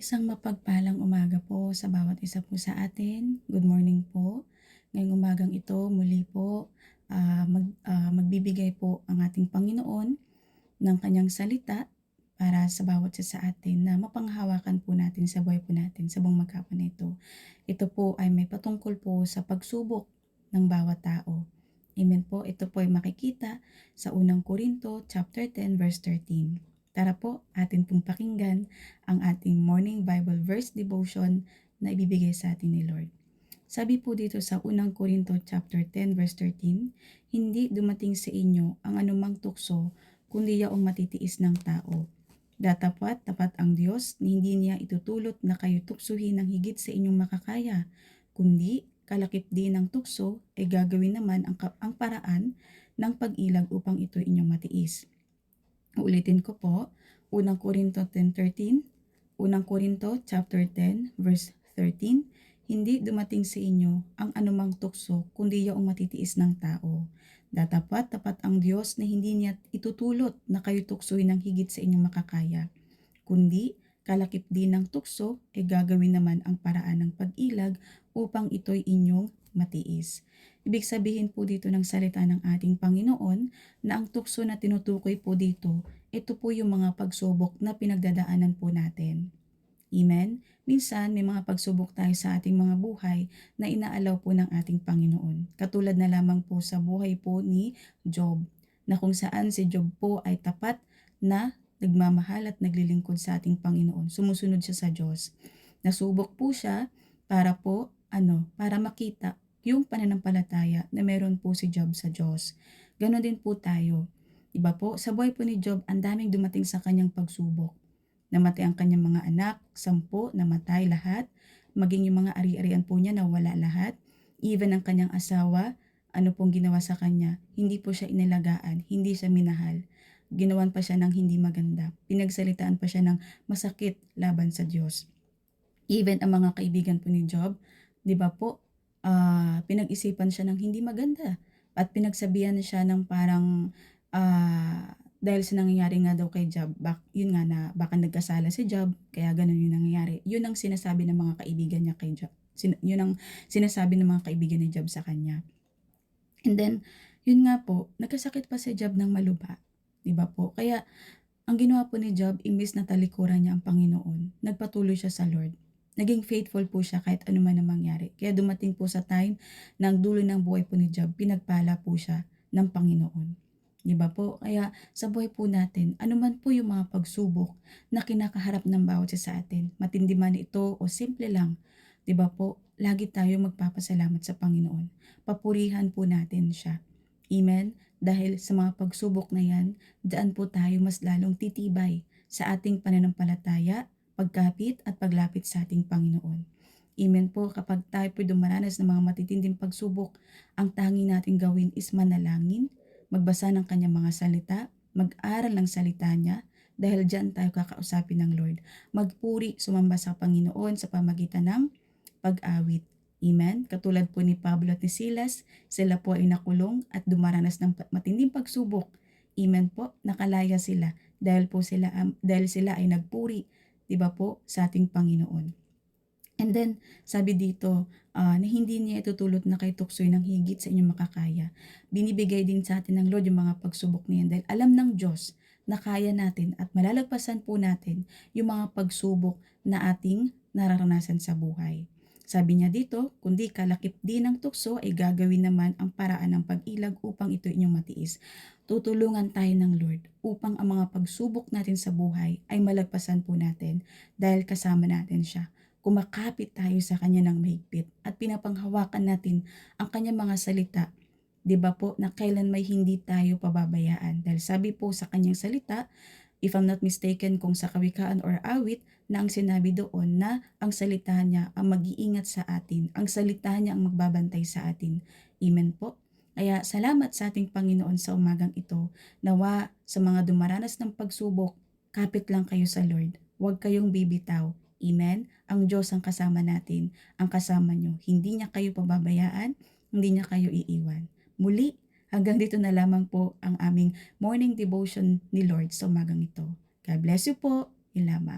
Isang mapagpalang umaga po sa bawat isa po sa atin. Good morning po. Ngayong umagang ito muli po magbibigay po ang ating Panginoon ng kanyang salita para sa bawat isa sa atin na mapanghawakan po natin sa buhay po natin sa buong maghapon na ito. Ito po ay may patungkol po sa pagsubok ng bawat tao. Amen po. Ito po ay makikita sa unang Korinto chapter 10 verse 13. Tara po, atin pong pakinggan ang ating morning Bible verse devotion na ibibigay sa atin ni Lord. Sabi po dito sa unang Korinto chapter 10 verse 13, hindi dumating sa inyo ang anumang tukso kundi yaong matitiis ng tao. Tapat ang Diyos na hindi niya itutulot na kayo tuksuhin ng higit sa inyong makakaya, kundi kalakip din ng tukso ay gagawin naman ang paraan ng pag-ilag upang ito inyong matiis. Ulitin ko po, unang Korinto 10:13, unang Korinto chapter 10 verse 13, hindi dumating sa inyo ang anumang tukso kundi yaong matitiis ng tao. Tapat ang Diyos na hindi niya itutulot na kayo tuksoin ng higit sa inyong makakaya, kundi kalakip din ng tukso ay gagawin naman ang paraan ng pag-ilag upang ito'y inyong matiis. Ibig sabihin po dito ng salita ng ating Panginoon na ang tukso na tinutukoy po dito, ito po yung mga pagsubok na pinagdadaanan po natin. Amen? Minsan may mga pagsubok tayo sa ating mga buhay na inaalaw po ng ating Panginoon. Katulad na lamang po sa buhay po ni Job, na kung saan si Job po ay tapat na nagmamahal at naglilingkod sa ating Panginoon. Sumusunod siya sa Diyos. Nasubok po siya para makita yung pananampalataya na meron po si Job sa Diyos. Ganon din po tayo. Iba po, sa buhay po ni Job, ang daming dumating sa kanyang pagsubok. Namatay ang kanyang mga anak, 10 namatay lahat. Maging yung mga ari-arian po niya nawala lahat. Even ang kanyang asawa, ano pong ginawa sa kanya? Hindi po siya inalagaan, hindi siya minahal. Ginawan pa siya ng hindi maganda. Pinagsalitaan pa siya ng masakit laban sa Diyos. Even ang mga kaibigan po ni Job, di ba po, pinag-isipan siya ng hindi maganda at pinagsabihan siya ng parang dahil sa nangyayari nga daw kay Job, yun nga na baka nagkasala si Job, kaya ganun yung nangyayari. Yun ang sinasabi ng mga kaibigan niya kay Job. Yun ang sinasabi ng mga kaibigan ni Job sa kanya. And then, yun nga po, nagkasakit pa si Job ng maluba. Di ba po? Kaya, ang ginawa po ni Job, imbis na talikuran niya ang Panginoon, nagpatuloy siya sa Lord. Naging faithful po siya kahit ano man ang mangyari. Kaya dumating po sa time na ang dulo ng buhay po ni Job, pinagpala po siya ng Panginoon. Di ba po? Kaya sa buhay po natin, anuman po yung mga pagsubok na kinakaharap ng bawat isa sa atin, matindi man ito o simple lang, di ba po? Lagi tayo magpapasalamat sa Panginoon. Papurihan po natin siya. Amen? Dahil sa mga pagsubok na yan, daan po tayo mas lalong titibay sa ating pananampalataya, pagkapit at paglapit sa ating Panginoon. Amen po, kapag tayo po dumaranas ng mga matitinding pagsubok, ang tanging natin gawin is manalangin, magbasa ng kanyang mga salita, mag-aral ng salita niya, dahil dyan tayo kakausapin ng Lord. Magpuri, sumamba sa Panginoon sa pamagitan ng pag-awit. Amen? Katulad po ni Pablo at ni Silas, sila po ay nakulong at dumaranas ng matinding pagsubok. Amen po, nakalaya sila dahil sila ay nagpuri, 'di ba po, sa ating Panginoon. And then, sabi dito, na hindi niya itutulot na kayo tuksoy ng higit sa inyong makakaya. Binibigay din sa atin ng Lord yung mga pagsubok na yan dahil alam ng Diyos na kaya natin at malalagpasan po natin yung mga pagsubok na ating nararanasan sa buhay. Sabi niya dito, kundi kalakip din ng tukso ay gagawin naman ang paraan ng pag-ilag upang ito inyong matiis. Tutulungan tayo ng Lord upang ang mga pagsubok natin sa buhay ay malagpasan po natin dahil kasama natin siya. Kumakapit tayo sa kanya ng mahigpit at pinapanghawakan natin ang kanyang mga salita. 'Di ba po na kailan may hindi tayo pababayaan? Dahil sabi po sa kanyang salita, if I'm not mistaken kung sa kawikaan or awit, na ang sinabi doon na ang salita niya ang mag-iingat sa atin, ang salita niya ang magbabantay sa atin. Amen po. Kaya salamat sa ating Panginoon sa umagang ito. Nawa sa mga dumaranas ng pagsubok, kapit lang kayo sa Lord. Huwag kayong bibitaw. Amen? Ang Diyos ang kasama natin, ang kasama nyo. Hindi niya kayo pababayaan, hindi niya kayo iiwan. Muli, hanggang dito na lamang po ang aming morning devotion ni Lord sa umagang ito. God bless you po. Yun lamang.